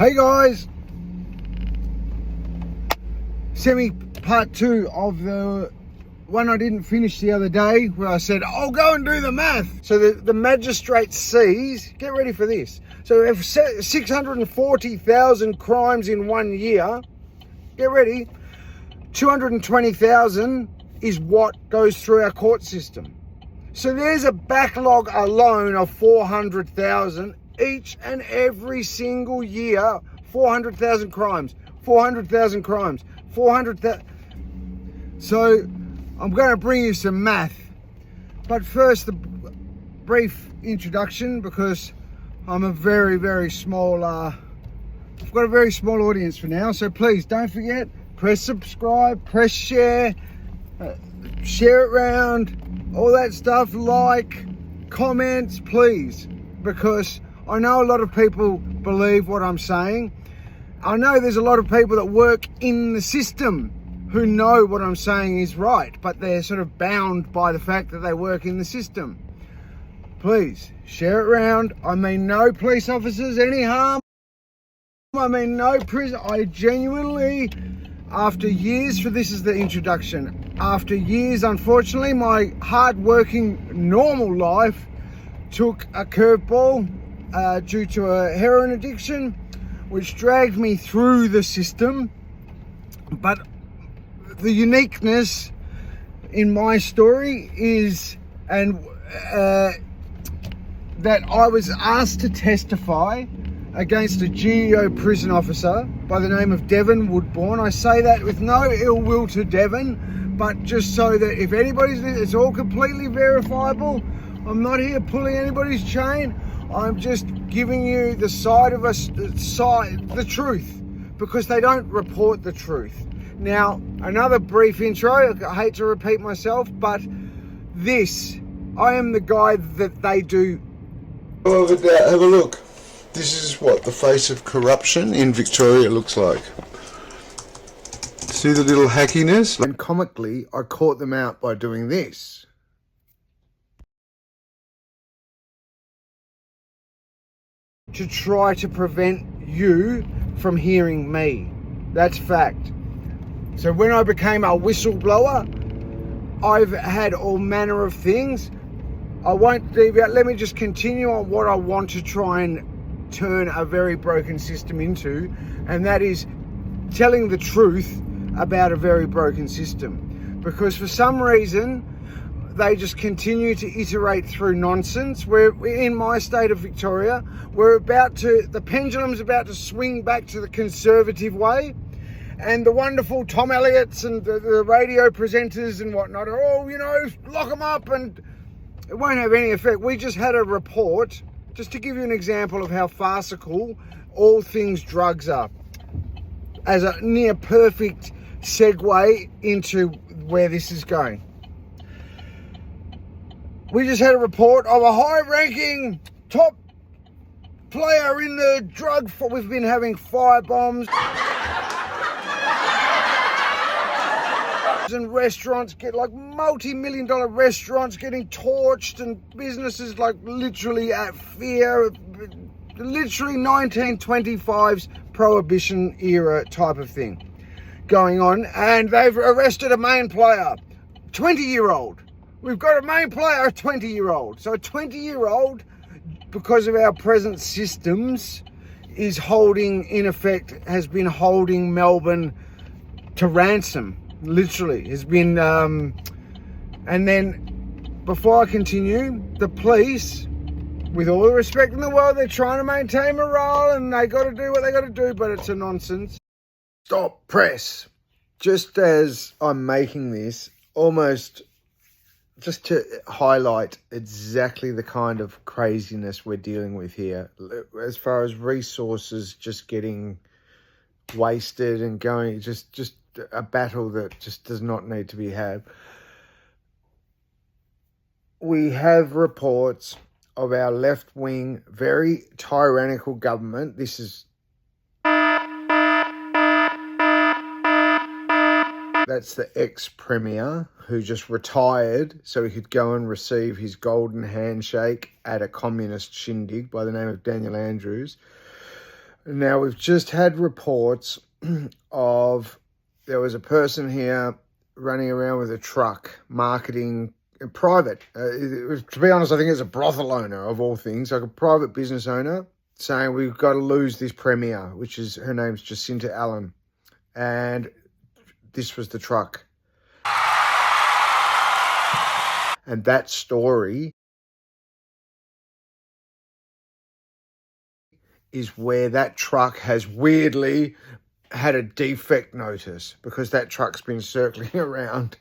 Hey guys, semi part 2 of the one I didn't finish the other day, where I said I'll go and do the math. So the magistrate sees, get ready for this, so if 640,000 crimes in 1 year, get ready, 220,000 is what goes through our court system. So there's a backlog alone of 400,000 each and every single year. 400,000 crimes, 400,000 crimes, 400,000. So I'm going to bring you some math. But first, the brief introduction, because I'm a very, very small, I've got a very small audience for now. So please don't forget, press subscribe, press share, share it around, all that stuff, like, comments, please, because I know a lot of people believe what I'm saying. I know there's a lot of people that work in the system who know what I'm saying is right, but they're sort of bound by the fact that they work in the system. Please share it around. I mean no police officers any harm. I mean no prison. I genuinely, after years, for this is the introduction, after years, unfortunately, my hard-working normal life took a curveball due to a heroin addiction, which dragged me through the system. But the uniqueness in my story is, that I was asked to testify against a GEO prison officer by the name of Devon Woodbourne. I say that with no ill will to Devon, but just so that if anybody's, it's all completely verifiable. I'm not here pulling anybody's chain. I'm just giving you the side of us, the truth, because they don't report the truth. Now, another brief intro. I hate to repeat myself, but I am the guy that they do. Have a look. This is what the face of corruption in Victoria looks like. See the little hackiness? And comically, I caught them out by doing this. To try to prevent you from hearing me. That's fact. So when I became a whistleblower, I've had all manner of things. I won't deviate. Let me just continue on what I want to try and turn a very broken system into, and that is telling the truth about a very broken system. Because for some reason, they just continue to iterate through nonsense. We're in my state of Victoria. The pendulum's about to swing back to the conservative way. And the wonderful Tom Elliott's and the radio presenters and whatnot are all, lock them up, and it won't have any effect. We just had a report, just to give you an example of how farcical all things drugs are, as a near perfect segue into where this is going. We just had a report of a high-ranking top player in the drug. We've been having firebombs and restaurants get like multi-million-dollar restaurants getting torched, and businesses like literally at fear. Literally 1925's Prohibition era type of thing going on, and they've arrested a main player, 20-year-old. We've got a main player, a 20-year-old. So a 20-year-old, because of our present systems, is holding, in effect, has been holding Melbourne to ransom, literally. Has been, and then, before I continue, the police, with all the respect in the world, they're trying to maintain morale, and they got to do what they got to do, but it's a nonsense. Stop, press. Just as I'm making this, almost just to highlight exactly the kind of craziness we're dealing with here, as far as resources just getting wasted and going, just a battle that just does not need to be had. We have reports of our left-wing, very tyrannical government. This is That's the ex-premier who just retired so he could go and receive his golden handshake at a communist shindig by the name of Daniel Andrews. Now, we've just had reports of there was a person here running around with a truck marketing private. To be honest, I think it's a brothel owner of all things, like a private business owner, saying we've got to lose this premier, which is, her name's Jacinta Allen. And this was the truck. And that story is where that truck has weirdly had a defect notice, because that truck's been circling around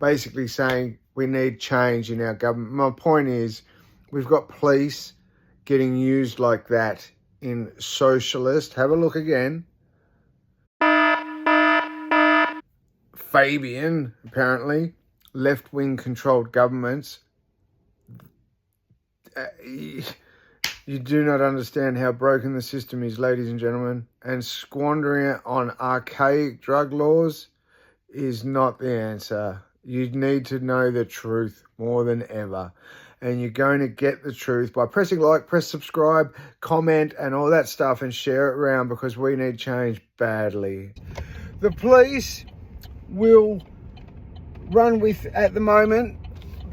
basically saying we need change in our government. My point is, we've got police getting used like that in socialist, have a look again, Fabian, apparently, left-wing controlled governments. You do not understand how broken the system is, ladies and gentlemen, and squandering it on archaic drug laws is not the answer. You need to know the truth more than ever, and you're going to get the truth by pressing like, press subscribe, comment, and all that stuff, and share it around, because we need change badly. The police will run with, at the moment,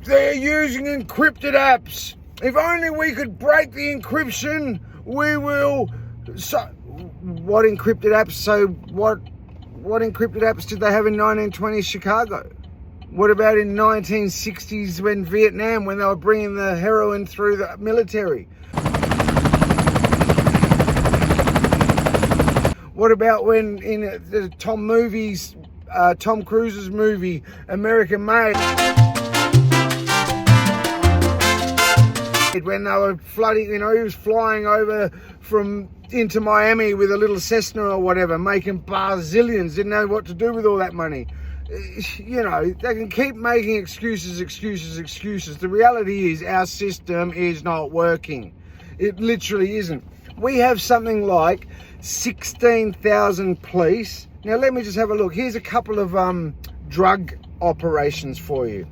they're using encrypted apps. If only we could break the encryption, we will. So, what encrypted apps? So what encrypted apps did they have in 1920s Chicago? What about in 1960s when Vietnam, when they were bringing the heroin through the military? What about when in the Tom Cruise's movie, American Made, when they were flooding, he was flying over into Miami with a little Cessna or whatever, making bazillions, didn't know what to do with all that money. They can keep making excuses. The reality is our system is not working. It literally isn't. We have something like 16,000 police. Now, let me just have a look. Here's a couple of drug operations for you.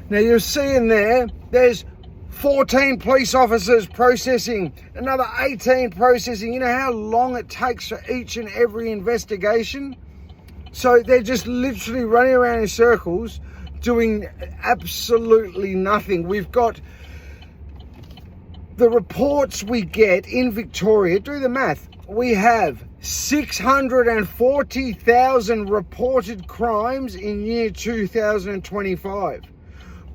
Now, you're seeing there's 14 police officers processing, another 18 processing. You know how long it takes for each and every investigation? So they're just literally running around in circles doing absolutely nothing. We've got the reports we get in Victoria, do the math, we have 640,000 reported crimes in year 2025.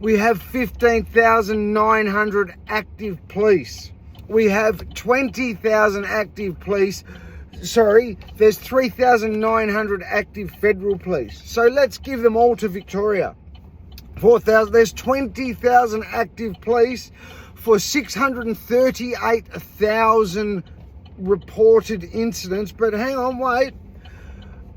We have 15,900 active police. We have 20,000 active police. Sorry, there's 3,900 active federal police. So let's give them all to Victoria. 4,000, there's 20,000 active police for 638,000 reported incidents. But hang on, wait.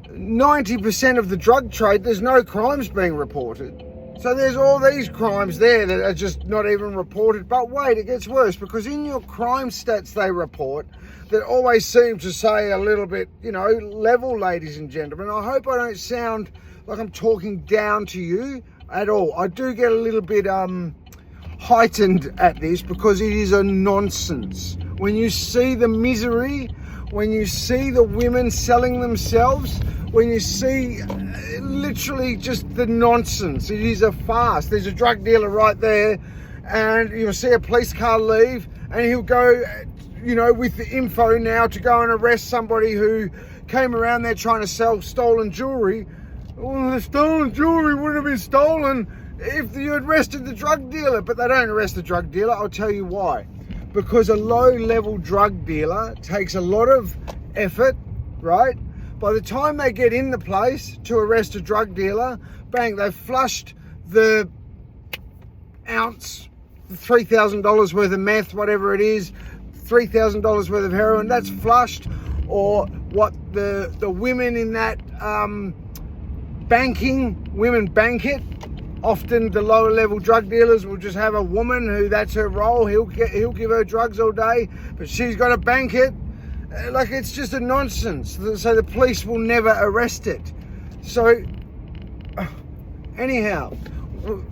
90% of the drug trade, there's no crimes being reported. So there's all these crimes there that are just not even reported. But wait, it gets worse, because in your crime stats they report, that always seem to say a little bit, level, ladies and gentlemen. I hope I don't sound like I'm talking down to you at all. I do get a little bit heightened at this, because it is a nonsense. When you see the misery, when you see the women selling themselves, when you see literally just the nonsense, it is a farce. There's a drug dealer right there, and you'll see a police car leave, and he'll go, with the info now to go and arrest somebody who came around there trying to sell stolen jewelry. Well, the stolen jewelry wouldn't have been stolen if you had arrested the drug dealer. But they don't arrest the drug dealer. I'll tell you why. Because a low-level drug dealer takes a lot of effort, right? By the time they get in the place to arrest a drug dealer, bang, they've flushed the ounce, $3,000 worth of meth, whatever it is, $3,000 worth of heroin, that's flushed. Or what the women in that women bank it. Often the lower level drug dealers will just have a woman who that's her role. He'll give her drugs all day, but she's got to bank it. Like, it's just a nonsense. So the police will never arrest it. So anyhow,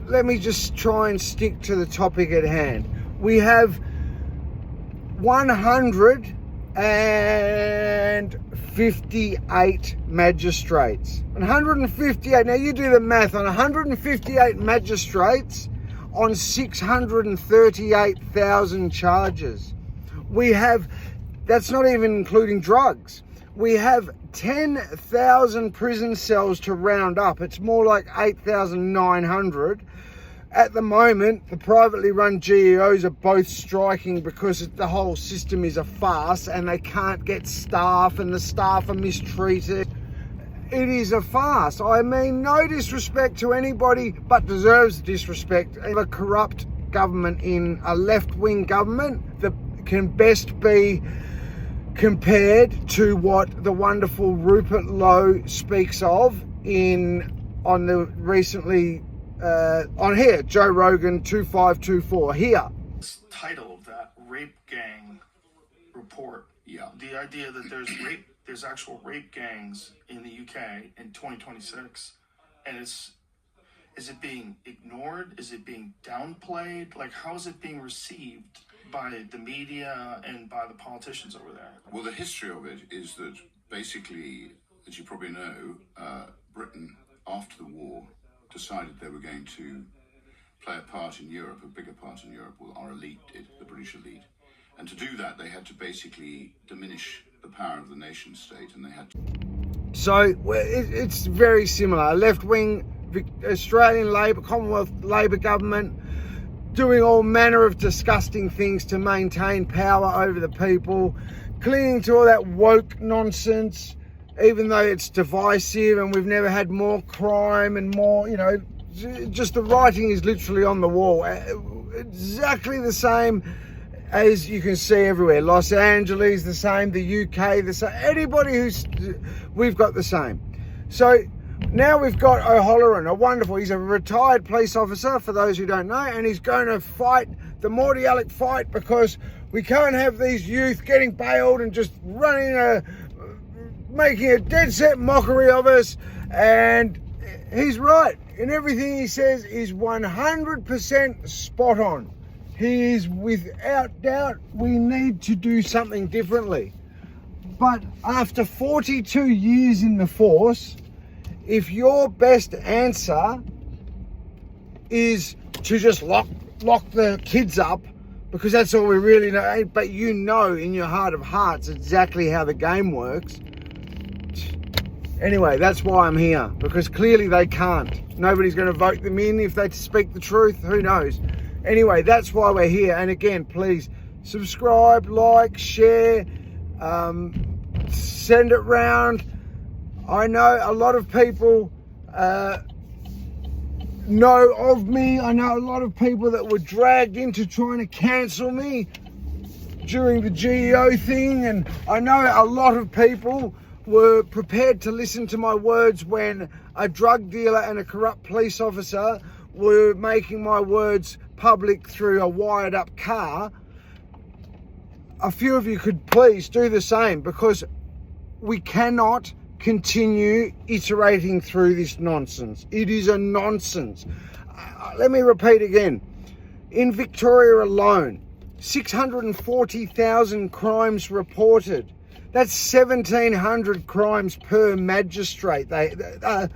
let me just try and stick to the topic at hand. We have 158 magistrates. 158. Now you do the math on 158 magistrates on 638,000 charges. That's not even including drugs. We have 10,000 prison cells to round up. It's more like 8,900. At the moment, the privately run GEOs are both striking because the whole system is a farce and they can't get staff and the staff are mistreated. It is a farce. I mean, no disrespect to anybody, but deserves disrespect. A corrupt government in a left-wing government that can best be compared to what the wonderful Rupert Lowe speaks of on the recently on here, Joe Rogan 2524 here. Title of that rape gang report. Yeah. The idea that there's actual rape gangs in the UK in 2026, and is it being ignored? Is it being downplayed? Like, how is it being received by the media and by the politicians over there? Well, the history of it is that basically, as you probably know, Britain, after the war, decided they were going to play a part in Europe, a bigger part in Europe. Well, our elite did, the British elite. And to do that, they had to basically diminish the power of the nation state, and they had to... So it's very similar. A left-wing Australian Labor, Commonwealth Labor government doing all manner of disgusting things to maintain power over the people, clinging to all that woke nonsense, even though it's divisive and we've never had more crime and more, just the writing is literally on the wall. Exactly the same as you can see everywhere. Los Angeles, the same. The UK, the same. We've got the same. So now we've got O'Halloran, he's a retired police officer, for those who don't know, and he's going to fight the Morty Alec fight because we can't have these youth getting bailed and just making a dead set mockery of us. And he's right. And everything he says is 100% spot on. He is without doubt, we need to do something differently. But after 42 years in the force, if your best answer is to just lock the kids up, because that's all we really know, but you know in your heart of hearts exactly how the game works. Anyway, that's why I'm here, because clearly they can't. Nobody's going to vote them in if they speak the truth. Who knows? Anyway, that's why we're here. And again, please subscribe, like, share, send it round. I know a lot of people know of me. I know a lot of people that were dragged into trying to cancel me during the GEO thing. And I know a lot of people were prepared to listen to my words when a drug dealer and a corrupt police officer were making my words public through a wired up car. A few of you could please do the same, because we cannot continue iterating through this nonsense. It is a nonsense. Let me repeat again. In Victoria alone, 640,000 crimes reported. That's 1,700 crimes per magistrate. The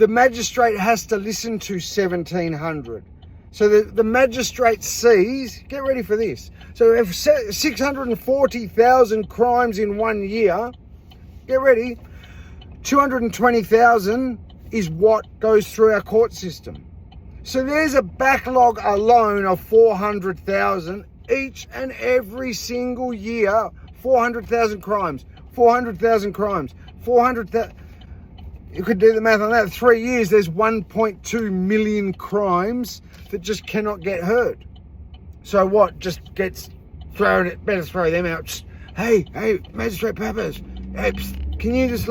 magistrate has to listen to 1,700. So the magistrate sees, get ready for this. So if 640,000 crimes in 1 year, get ready, 220,000 is what goes through our court system. So there's a backlog alone of 400,000 each and every single year. 400,000 crimes, 400,000 crimes, 400,000. You could do the math on that. 3 years, there's 1.2 million crimes that just cannot get heard. So what? Just gets thrown. Better throw them out. Just, hey, Magistrate Peppers, hey, can you just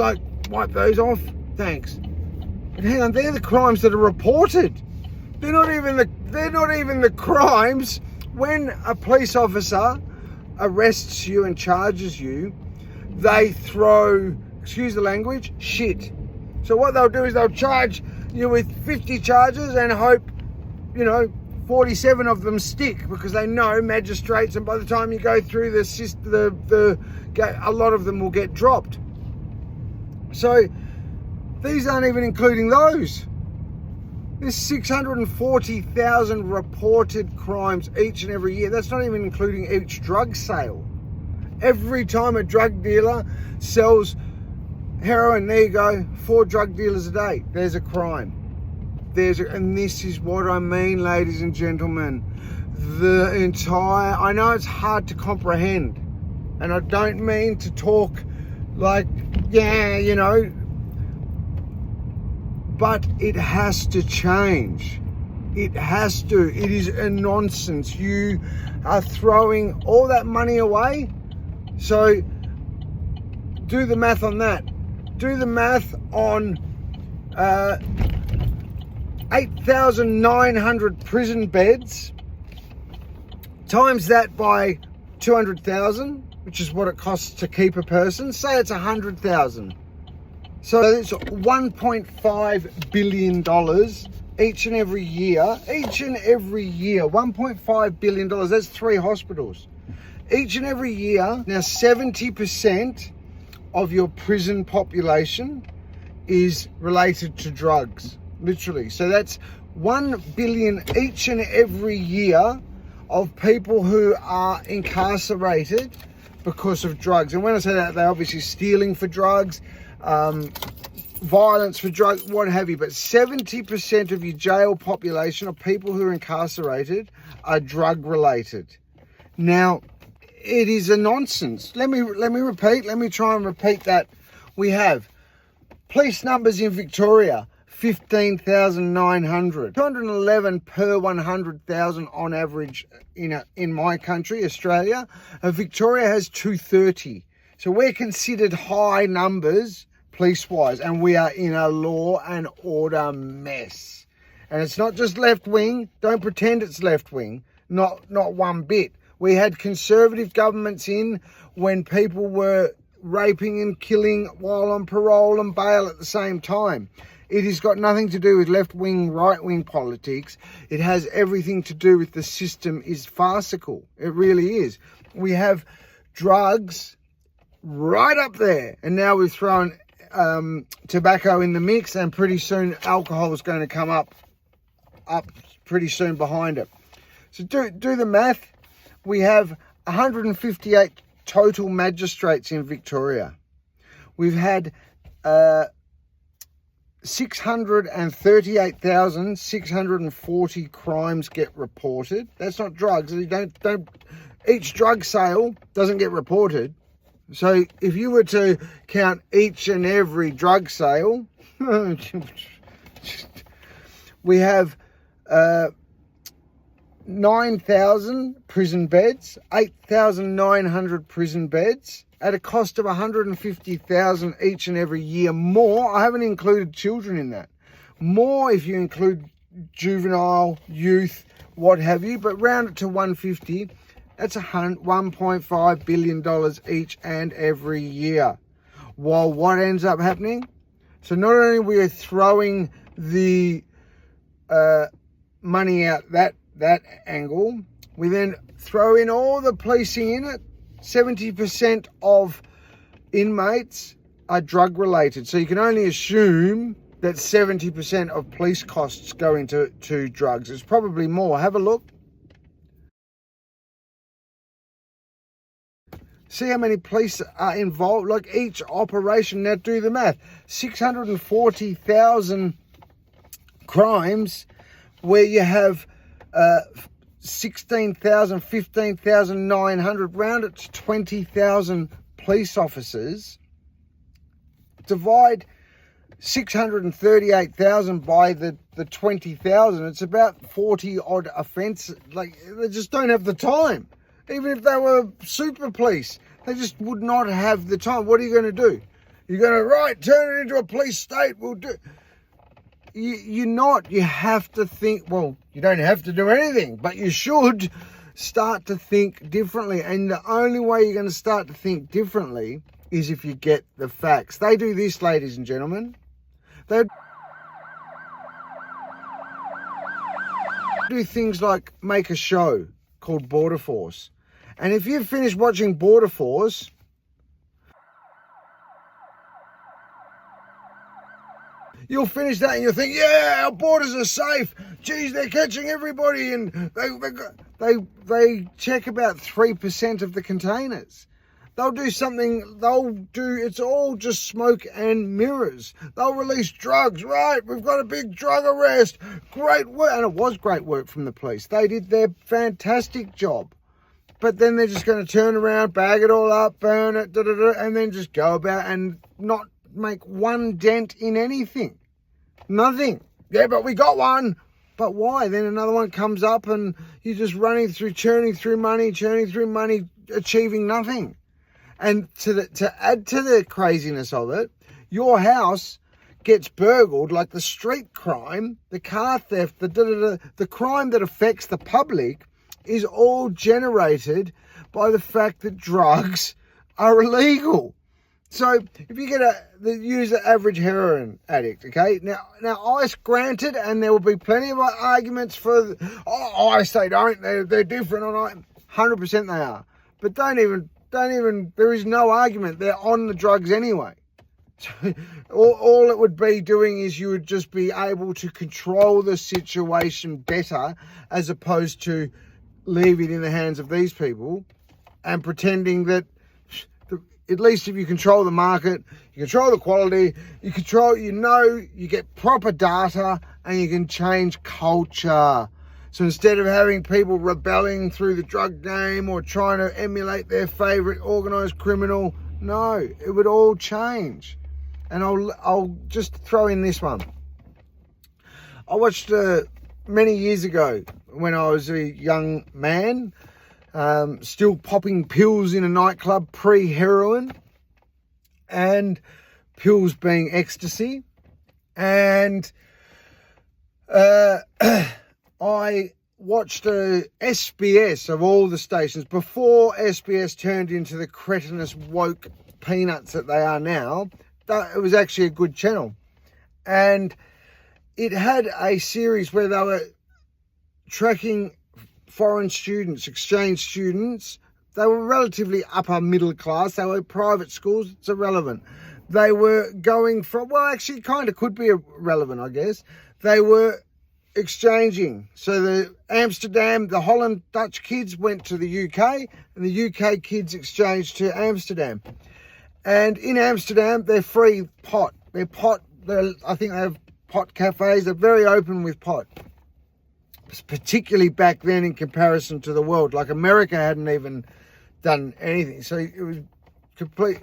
wipe those off? Thanks. But hang on, they're the crimes that are reported. They're not even the crimes when a police officer arrests you and charges you. They throw, excuse the language, shit. So what they'll do is they'll charge you with 50 charges and hope, 47 of them stick, because they know magistrates, and by the time you go through the system, a lot of them will get dropped. So these aren't even including those. There's 640,000 reported crimes each and every year. That's not even including each drug sale. Every time a drug dealer sells heroin, there you go, 4 drug dealers a day. There's a crime. And this is what I mean, ladies and gentlemen. I know it's hard to comprehend, and I don't mean to talk like, but it has to change. It has to. It is a nonsense. You are throwing all that money away. So do the math on that. Do the math on 8,900 prison beds. Times that by 200,000, which is what it costs to keep a person. Say it's 100,000. So it's $1.5 billion each and every year. Each and every year, $1.5 billion. That's 3 hospitals. Each and every year. Now, 70% of your prison population is related to drugs, literally. So that's 1 billion each and every year of people who are incarcerated because of drugs. And when I say that, they're obviously stealing for drugs, violence for drugs, what have you. But 70% of your jail population of people who are incarcerated are drug related. Now, it is a nonsense. Let me try and repeat that. We have police numbers in Victoria, 15,900. 211 per 100,000 on average in my country, Australia. Victoria has 230. So we're considered high numbers police-wise, and we are in a law and order mess. And it's not just left-wing. Don't pretend it's left-wing. Not one bit. We had conservative governments in when people were raping and killing while on parole and bail at the same time. It has got nothing to do with left-wing, right-wing politics. It has everything to do with the system is farcical. It really is. We have drugs right up there, and now we've thrown tobacco in the mix, and pretty soon alcohol is going to come up pretty soon behind it. So do the math. We have 158 total magistrates in Victoria. We've had 638,640 crimes get reported. That's not drugs. Each drug sale doesn't get reported. So if you were to count each and every drug sale, we have 9,000 prison beds, 8,900 prison beds at a cost of 150,000 each and every year. More, I haven't included children in that. More if you include juvenile, youth, what have you, but round it to 150. That's $1.5 billion each and every year. While what ends up happening? So not only we are throwing the money out that angle, we then throw in all the policing in it. 70% of inmates are drug related. So you can only assume that 70% of police costs go into drugs. It's probably more. Have a look. See how many police are involved, like each operation. Now do the math. 640,000 crimes where you have 16,000, 15,900, round it to 20,000 police officers. Divide 638,000 by the 20,000. It's about 40 odd offences. Like, they just don't have the time. Even if they were super police, they just would not have the time. What are you going to do? You're going to, turn it into a police state. We'll do. You're not. You have to think. Well, you don't have to do anything, but you should start to think differently. And the only way you're going to start to think differently is if you get the facts. They do this, ladies and gentlemen. do things like make a show called Border Force. And if you've finished watching Border Force, you'll finish that and you'll think, yeah, our borders are safe. Geez, they're catching everybody, and they check about 3% of the containers. They'll do something, it's all just smoke and mirrors. They'll release drugs, right? We've got a big drug arrest. Great work. And it was great work from the police. They did their fantastic job. But then they're just going to turn around, bag it all up, burn it, and then just go about and not make one dent in anything. Nothing. Yeah, but we got one. But why? Then another one comes up and you're just churning through money, achieving nothing. And to add to the craziness of it, your house gets burgled, like the street crime, the car theft, the crime that affects the public is all generated by the fact that drugs are illegal. So if you use the average heroin addict, okay? Now ice granted, and there will be plenty of arguments for, ice they don't, they're different on ice. 100% they are. But don't even, there is no argument. They're on the drugs anyway. So all it would be doing is you would just be able to control the situation better, as opposed to leave it in the hands of these people and pretending that, at least if you control the market, you control the quality, you get proper data, and you can change culture. So instead of having people rebelling through the drug game or trying to emulate their favorite organized criminal, no, it would all change. And I'll just throw in this one. I watched many years ago when I was a young man, still popping pills in a nightclub pre-heroin, and pills being ecstasy. And I watched SBS of all the stations before SBS turned into the cretinous woke peanuts that they are now. It was actually a good channel. And it had a series where they were tracking foreign students, exchange students. They were relatively upper middle class. They were private schools. It's irrelevant. They were going from, well, actually kind of could be relevant, I guess. They were exchanging. So the Holland Dutch kids went to the UK, and the UK kids exchanged to Amsterdam. And in Amsterdam, they're free pot. I think they have pot cafes. They're very open with pot. Particularly back then in comparison to the world. Like America hadn't even done anything. So it was complete.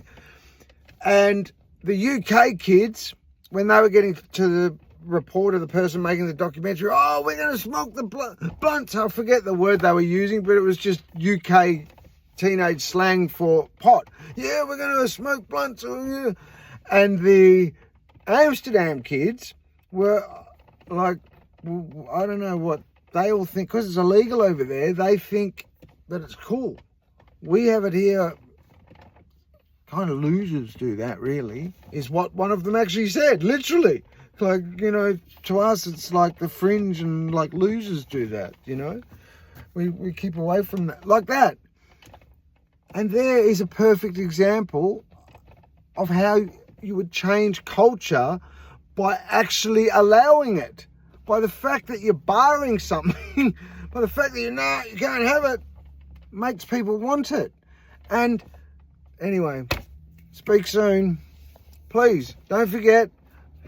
And the UK kids, when they were getting to the reporter, the person making the documentary, we're going to smoke the blunts. I forget the word they were using, but it was just UK teenage slang for pot. Yeah, we're going to smoke blunts. And the Amsterdam kids were like, I don't know what they all think, because it's illegal over there, they think that it's cool. We have it here, kind of losers do that, really, is what one of them actually said, literally. Like, to us, it's like the fringe, and like losers do that, We keep away from that, like that. And there is a perfect example of how you would change culture by actually allowing it. By the fact that you're barring something, by the fact that you can't have it, makes people want it. And anyway, speak soon. Please, don't forget,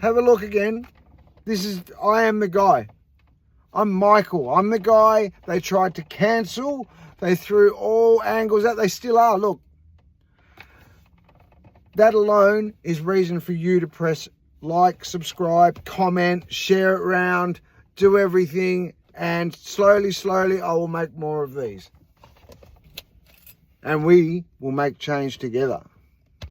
have a look again. I am the guy. I'm Michael. I'm the guy they tried to cancel. They threw all angles out. They still are. Look, that alone is reason for you to press like, subscribe, comment, share it around, do everything, and slowly I will make more of these. And we will make change together.